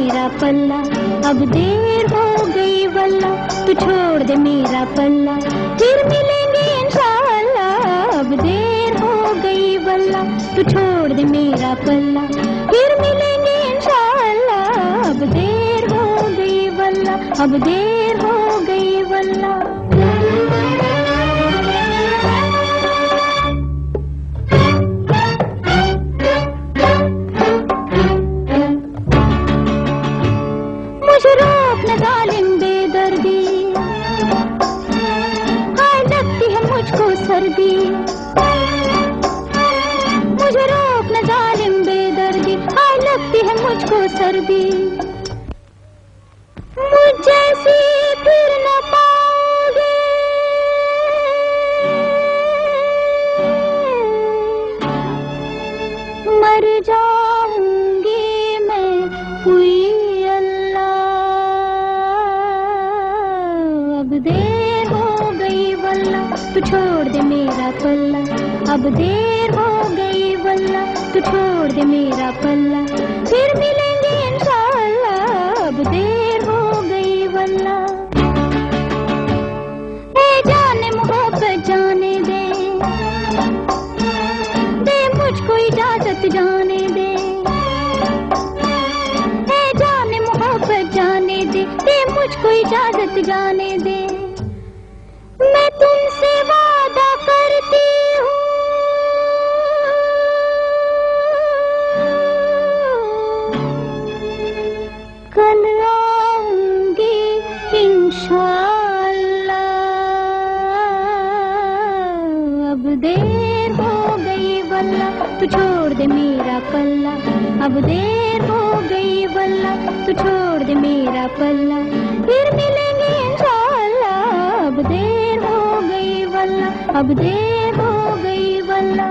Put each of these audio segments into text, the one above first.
मेरा पल्ला, अब देर हो गई वल्ला, तू छोड़ दे मेरा पल्ला, फिर मिलेंगे इंशाअल्लाह। अब देर हो गई वल्ला, तू छोड़ दे मेरा पल्ला, फिर मिलेंगे इंशाअल्लाह। अब देर हो गई वल्ला, अब देर हो गई वल्ला। मुझे रोक न जालिम बेदर्दी, हाय लगती है मुझको सर्दी। मुझे रोक न जालिम बेदर्दी, हाय लगती है मुझको सर्दी। मुझ जैसी फिर न पाओगे, मर जाऊंगी मैं हुई अब देर हो गई वल्ला, तू छोड़ दे मेरा पल्ला, अब देर हो गई वल्ला, तू छोड़ दे मेरा पल्ला, फिर मिलेंगे इंशाअल्लाह। अब देर हो गई वल्ला। ए जाने मोहब्बत जाने दे, दे मुझको इजाजत जाने दे। ए जाने मोहब्बत जाने दे, दे मुझको इजाजत जाने दे। मैं तुमसे वादा करती हूँ, कल आऊंगी इंशाअल्लाह। अब देर हो गई वल्ला, तू छोड़ दे मेरा पल्ला, अब देर हो गई वल्ला, तू छोड़ दे मेरा पल्ला, फिर मिलेंगे इंशाअल्लाह। अब देर हो गई वल्ला, अब देर हो गई वल्ला।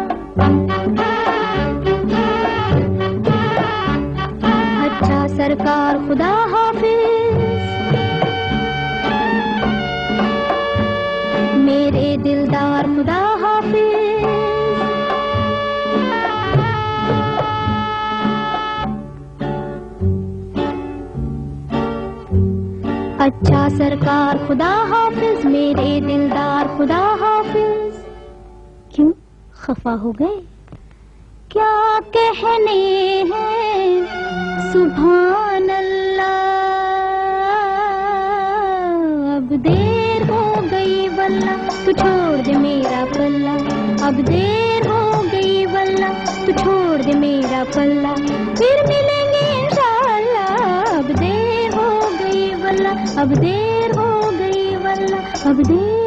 अच्छा सरकार खुदा हाफिज, मेरे दिलदार खुदा हाफिज। अच्छा सरकार खुदा हाफिज, मेरे दिलदार खुदा हाफिज। क्यों खफा हो गए? क्या कहने हैं सुभान अल्लाह। अब देर हो गई वल्ला, तू छोड़ दे मेरा पल्ला, अब देर हो गई वल्ला, तू छोड़ दे मेरा पल्ला, फिर मिलेंगे इंशाअल्लाह। अब देर हो गई वल्ला, अब देर हो गई वल्ला, अब देर